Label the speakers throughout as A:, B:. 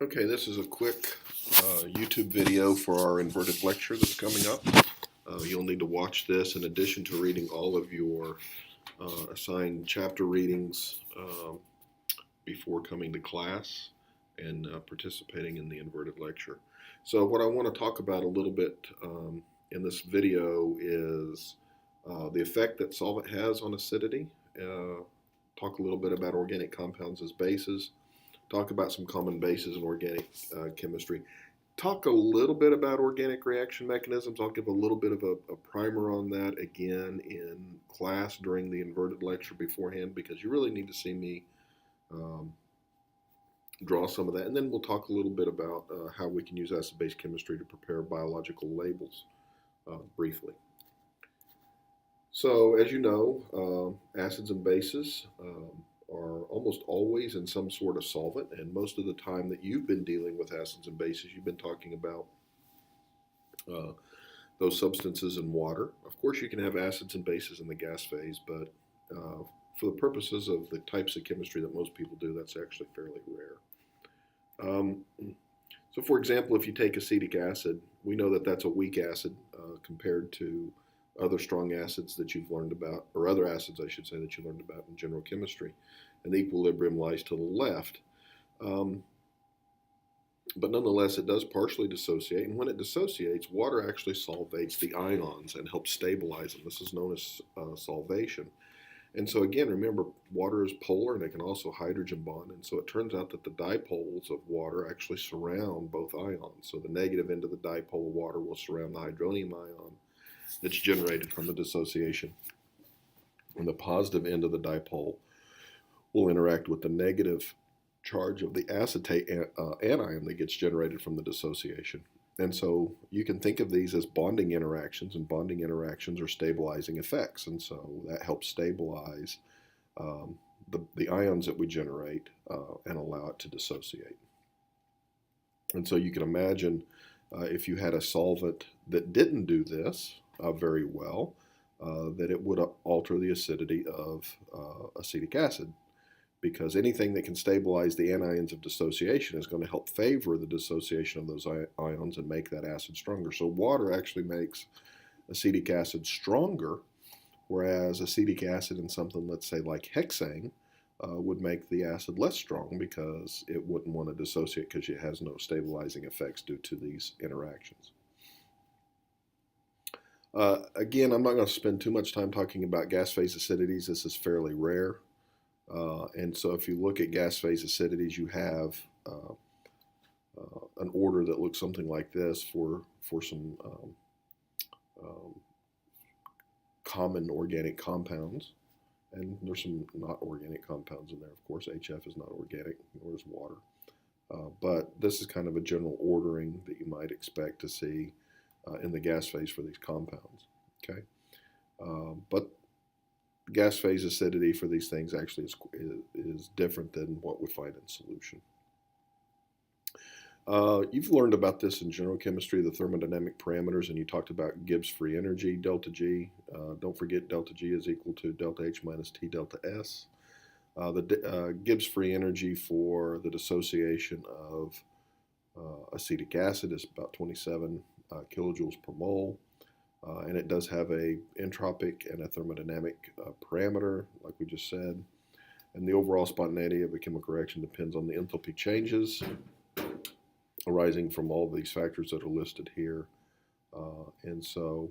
A: Okay, this is a quick YouTube video for our inverted lecture that's coming up. You'll need to watch this in addition to reading all of your assigned chapter readings before coming to class and participating in the inverted lecture. So what I want to talk about a little bit in this video is the effect that solvent has on acidity, talk a little bit about organic compounds as bases, talk about some common bases in organic chemistry, talk a little bit about organic reaction mechanisms. I'll give a little bit of a primer on that again in class during the inverted lecture beforehand, because you really need to see me draw some of that. And then we'll talk a little bit about how we can use acid-base chemistry to prepare biological labels briefly. So as you know, acids and bases are almost always in some sort of solvent, and most of the time that you've been dealing with acids and bases, you've been talking about those substances in water. Of course, you can have acids and bases in the gas phase, but for the purposes of the types of chemistry that most people do, that's actually fairly rare. So for example, if you take acetic acid, we know that that's a weak acid compared to other strong acids that you've learned about, or other acids, I should say, that you learned about in general chemistry. And the equilibrium lies to the left. But nonetheless, it does partially dissociate. And when it dissociates, water actually solvates the ions and helps stabilize them. This is known as solvation. And so again, remember, water is polar and it can also hydrogen bond. And so it turns out that the dipoles of water actually surround both ions. So the negative end of the dipole of water will surround the hydronium ion that's generated from the dissociation. And the positive end of the dipole will interact with the negative charge of the acetate anion that gets generated from the dissociation. And so you can think of these as bonding interactions, and bonding interactions are stabilizing effects. And so that helps stabilize the ions that we generate and allow it to dissociate. And so you can imagine if you had a solvent that didn't do this very well, that it would alter the acidity of acetic acid, because anything that can stabilize the anions of dissociation is going to help favor the dissociation of those ions and make that acid stronger. So water actually makes acetic acid stronger, whereas acetic acid in something, let's say like hexane, would make the acid less strong because it wouldn't want to dissociate because it has no stabilizing effects due to these interactions. Again, I'm not going to spend too much time talking about gas phase acidities. This is fairly rare. And so if you look at gas phase acidities, you have an order that looks something like this for some common organic compounds. And there's some not organic compounds in there, of course. HF is not organic, nor is water. But this is kind of a general ordering that you might expect to see in the gas phase for these compounds. Okay, but gas phase acidity for these things actually is different than what we find in solution. You've learned about this in general chemistry, the thermodynamic parameters, and you talked about Gibbs free energy, delta G. Don't forget delta G is equal to delta H minus T delta S. The Gibbs free energy for the dissociation of acetic acid is about 27 kilojoules per mole. And it does have a entropic and a thermodynamic parameter, like we just said. And the overall spontaneity of a chemical reaction depends on the enthalpy changes arising from all of these factors that are listed here. And so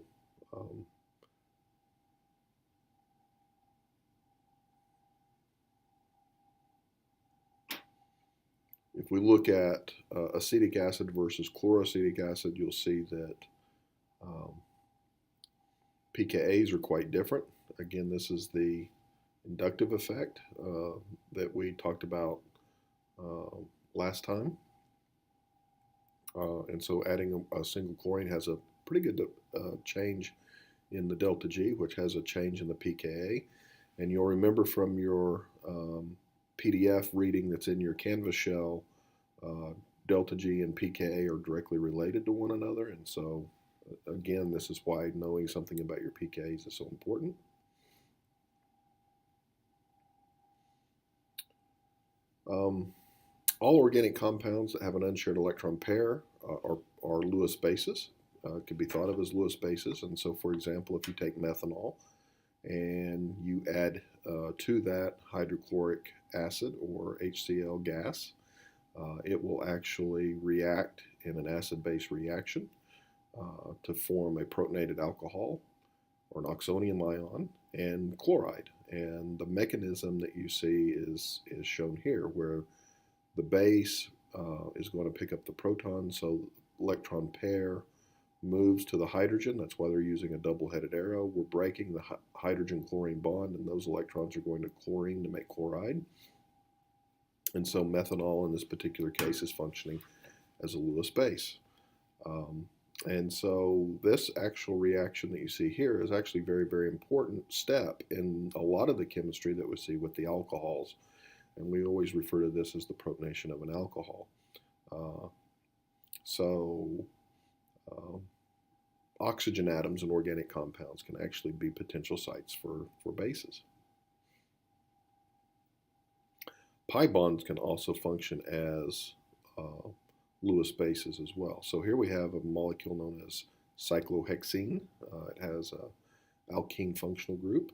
A: if we look at acetic acid versus chloroacetic acid, you'll see that pKa's are quite different. Again, this is the inductive effect that we talked about last time. And so adding a single chlorine has a pretty good change in the delta G, which has a change in the pKa. And you'll remember from your PDF reading that's in your Canvas shell, delta G and pKa are directly related to one another. And so again, this is why knowing something about your pKa's is so important. All organic compounds that have an unshared electron pair are Lewis bases. Could be thought of as Lewis bases. And so, for example, if you take methanol and you add to that hydrochloric acid or HCl gas, it will actually react in an acid-base reaction to form a protonated alcohol or an oxonium ion and chloride. And the mechanism that you see is shown here, where the base is going to pick up the proton, so electron pair moves to the hydrogen. That's why they're using a double-headed arrow. We're breaking the hydrogen-chlorine bond, and those electrons are going to chlorine to make chloride. And so methanol in this particular case is functioning as a Lewis base. And so this actual reaction that you see here is actually a very, very important step in a lot of the chemistry that we see with the alcohols. And we always refer to this as the protonation of an alcohol. Oxygen atoms in organic compounds can actually be potential sites for bases. Pi bonds can also function as Lewis bases as well. So here we have a molecule known as cyclohexene. It has an alkene functional group,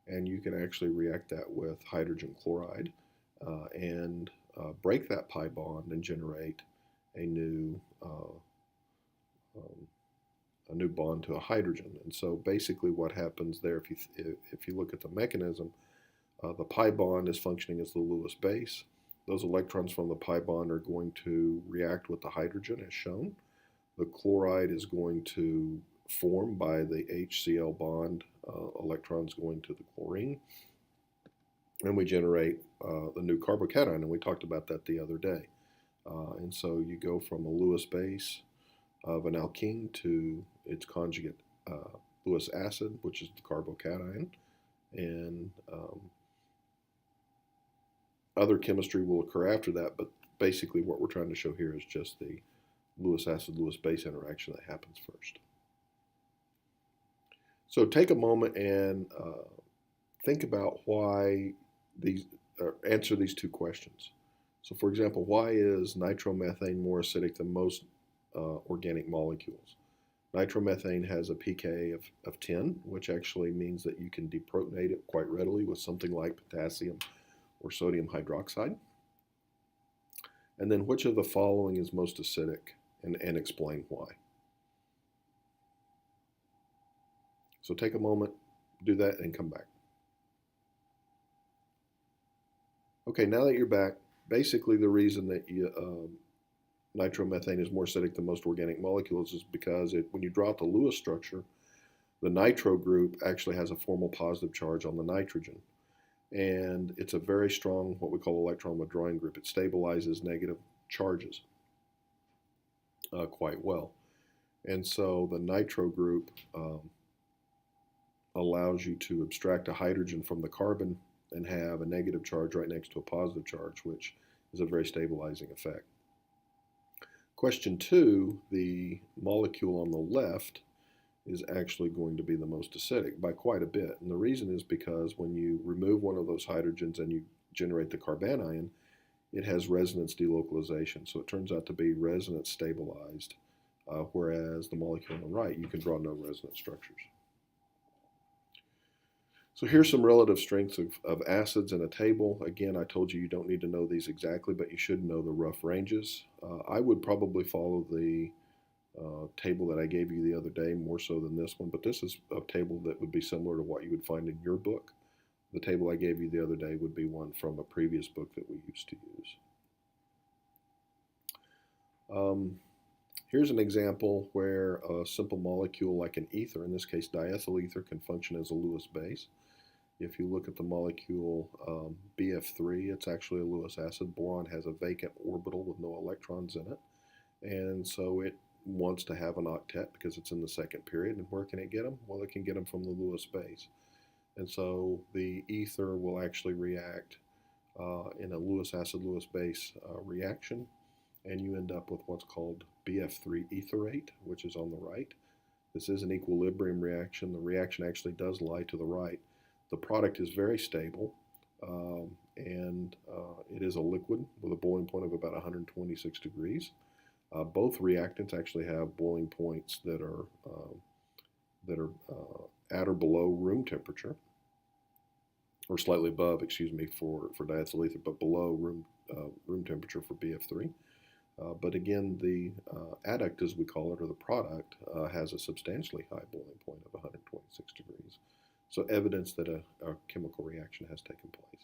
A: and you can actually react that with hydrogen chloride and break that pi bond and generate a new bond to a hydrogen. And so basically what happens there, if you look at the mechanism, the pi bond is functioning as the Lewis base. Those electrons from the pi bond are going to react with the hydrogen as shown. The chloride is going to form by the HCl bond, electrons going to the chlorine. And we generate the new carbocation, and we talked about that the other day. And so you go from a Lewis base of an alkene to its conjugate Lewis acid, which is the carbocation, and other chemistry will occur after that, but basically what we're trying to show here is just the Lewis acid Lewis base interaction that happens first. So take a moment and think about why answer these two questions. So for example, why is nitromethane more acidic than most organic molecules? Nitromethane has a pK of 10, which actually means that you can deprotonate it quite readily with something like potassium or sodium hydroxide. And then which of the following is most acidic, and explain why. So take a moment, do that, and come back. Okay, now that you're back, basically the reason that nitromethane is more acidic than most organic molecules is because when you draw out the Lewis structure, the nitro group actually has a formal positive charge on the nitrogen. And it's a very strong, what we call electron withdrawing group. It stabilizes negative charges quite well. And so the nitro group allows you to abstract a hydrogen from the carbon and have a negative charge right next to a positive charge, which is a very stabilizing effect. Question 2, the molecule on the left is actually going to be the most acidic by quite a bit. And the reason is because when you remove one of those hydrogens and you generate the carbanion, it has resonance delocalization. So it turns out to be resonance stabilized, whereas the molecule on the right, you can draw no resonance structures. So here's some relative strengths of acids in a table. Again, I told you don't need to know these exactly, but you should know the rough ranges. I would probably follow the table that I gave you the other day more so than this one, but this is a table that would be similar to what you would find in your book. The table I gave you the other day would be one from a previous book that we used to use. Here's an example where a simple molecule like an ether, in this case diethyl ether, can function as a Lewis base. If you look at the molecule BF3, it's actually a Lewis acid. Boron has a vacant orbital with no electrons in it, and so it wants to have an octet because it's in the second period. And where can it get them? Well, it can get them from the Lewis base. And so the ether will actually react in a Lewis acid Lewis base reaction, and you end up with what's called BF3 etherate, which is on the right. This is an equilibrium reaction. The reaction actually does lie to the right. The product is very stable, and it is a liquid with a boiling point of about 126 degrees. Both reactants actually have boiling points that are at or below room temperature, or slightly above, excuse me, for diethyl ether, but below room temperature for BF3. But again, the adduct, as we call it, or the product, has a substantially high boiling point of 126 degrees. So evidence that a chemical reaction has taken place.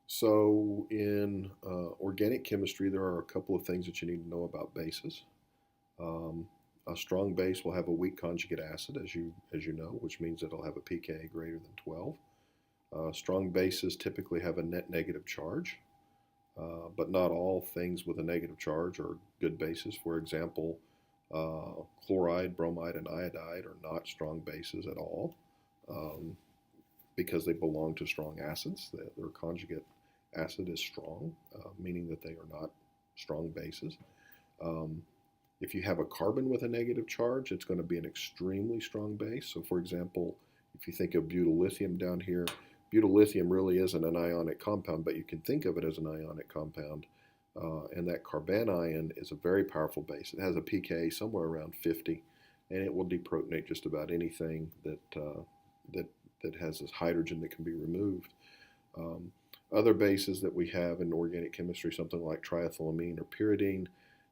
A: So in organic chemistry, there are a couple of things that you need to know about bases. A strong base will have a weak conjugate acid, as you know, which means it'll have a pKa greater than 12. Strong bases typically have a net negative charge, but not all things with a negative charge are good bases. For example, chloride, bromide, and iodide are not strong bases at all because they belong to strong acids. Their conjugate acid is strong, meaning that they are not strong bases. If you have a carbon with a negative charge, it's going to be an extremely strong base. So for example, if you think of butyllithium down here, butyllithium really isn't an ionic compound, but you can think of it as an ionic compound. And that carbanion is a very powerful base. It has a pKa somewhere around 50, and it will deprotonate just about anything that has this hydrogen that can be removed. Other bases that we have in organic chemistry, something like triethylamine or pyridine,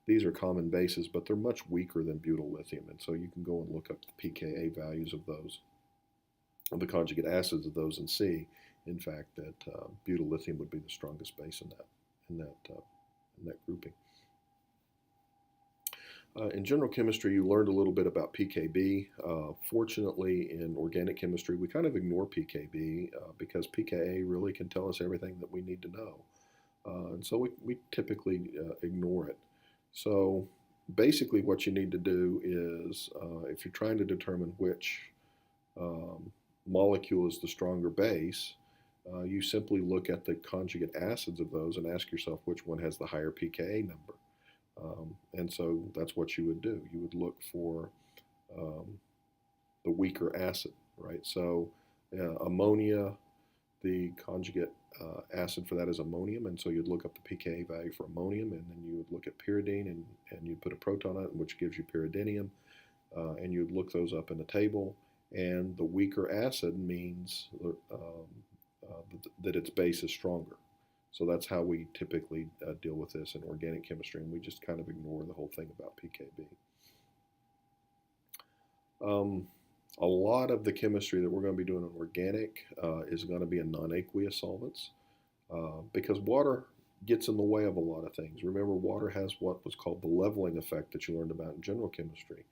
A: these are common bases, but they're much weaker than butyllithium, and so you can go and look up the pKa values of those, of the conjugate acids of those, and see, in fact, that butyllithium would be the strongest base in that grouping. In general chemistry, you learned a little bit about pKb. Fortunately, in organic chemistry, we kind of ignore pKb because pKa really can tell us everything that we need to know. And so we typically ignore it. So basically what you need to do is, if you're trying to determine which molecule is the stronger base, you simply look at the conjugate acids of those and ask yourself which one has the higher pKa number. And so that's what you would do. You would look for the weaker acid, right? So ammonia, the conjugate acid for that is ammonium, and so you'd look up the pKa value for ammonium, and then you would look at pyridine, and you'd put a proton on it, which gives you pyridinium, and you'd look those up in a table, and the weaker acid means that its base is stronger. So that's how we typically deal with this in organic chemistry, and we just kind of ignore the whole thing about pKb. A lot of the chemistry that we're going to be doing in organic is going to be in non-aqueous solvents because water gets in the way of a lot of things. Remember, water has what was called the leveling effect that you learned about in general chemistry.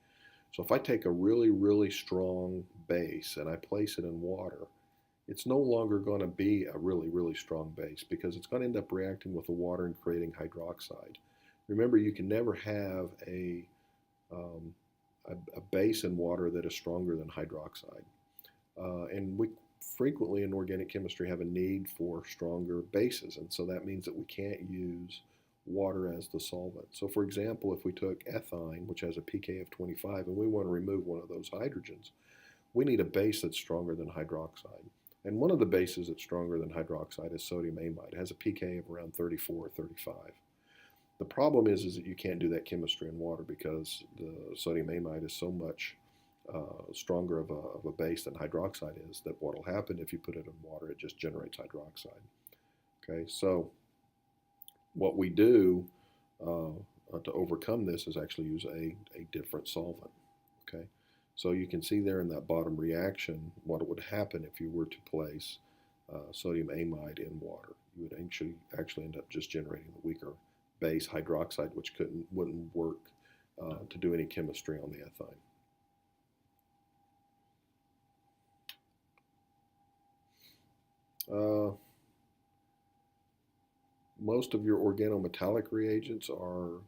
A: So if I take a really, really strong base and I place it in water, it's no longer going to be a really, really strong base because it's going to end up reacting with the water and creating hydroxide. Remember, you can never have a base in water that is stronger than hydroxide. And we frequently in organic chemistry have a need for stronger bases, and so that means that we can't use water as the solvent. So for example, if we took ethine, which has a pK of 25, and we want to remove one of those hydrogens, we need a base that's stronger than hydroxide. And one of the bases that's stronger than hydroxide is sodium amide. It has a pK of around 34 or 35. The problem is that you can't do that chemistry in water because the sodium amide is so much stronger of a base than hydroxide is that what will happen if you put it in water, it just generates hydroxide. Okay, so what we do to overcome this is actually use a different solvent. Okay, so you can see there in that bottom reaction what would happen if you were to place sodium amide in water. You would actually end up just generating the weaker base hydroxide, which wouldn't work to do any chemistry on the ethine. Most of your organometallic reagents are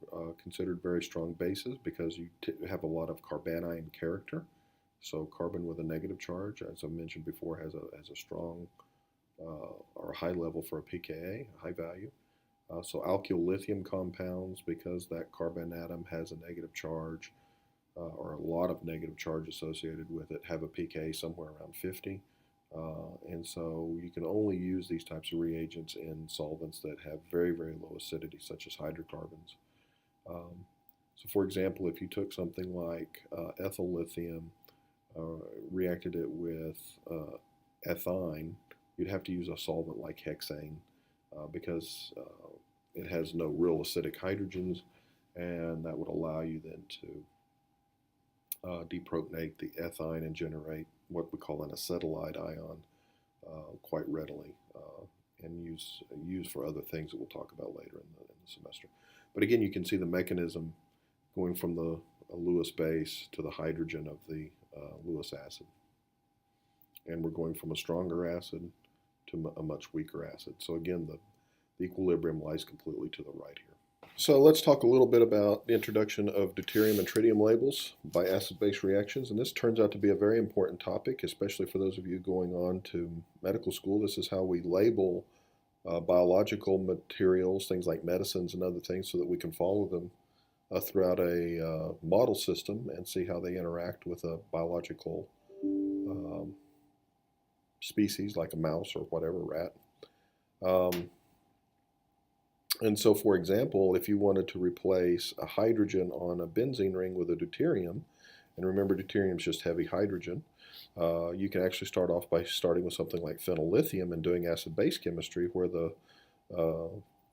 A: considered very strong bases because you have a lot of carbanion character. So carbon with a negative charge, as I mentioned before, has a strong or a high level for a pKa, a high value. So alkyl lithium compounds, because that carbon atom has a negative charge, or a lot of negative charge associated with it, have a pK somewhere around 50. And so you can only use these types of reagents in solvents that have very, very low acidity, such as hydrocarbons. So for example, if you took something like ethyl lithium, reacted it with ethine, you'd have to use a solvent like hexane because it has no real acidic hydrogens, and that would allow you then to deprotonate the ethine and generate what we call an acetylide ion quite readily, and use for other things that we'll talk about later in the semester. But again, you can see the mechanism going from the Lewis base to the hydrogen of the Lewis acid. And we're going from a stronger acid to a much weaker acid. So again, the equilibrium lies completely to the right here. So let's talk a little bit about the introduction of deuterium and tritium labels by acid-base reactions. And this turns out to be a very important topic, especially for those of you going on to medical school. This is how we label biological materials, things like medicines and other things, so that we can follow them throughout a model system and see how they interact with a biological species like a mouse or whatever, rat. And so, for example, if you wanted to replace a hydrogen on a benzene ring with a deuterium, and remember deuterium is just heavy hydrogen, you can actually start off by starting with something like phenyllithium and doing acid-base chemistry, where the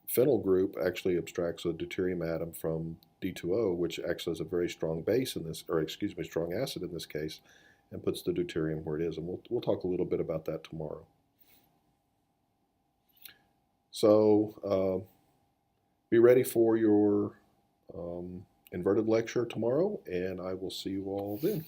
A: phenyl group actually abstracts a deuterium atom from D2O, which acts as a very strong base in this, or excuse me, strong acid in this case, and puts the deuterium where it is. And we'll talk a little bit about that tomorrow. So be ready for your inverted lecture tomorrow, and I will see you all then.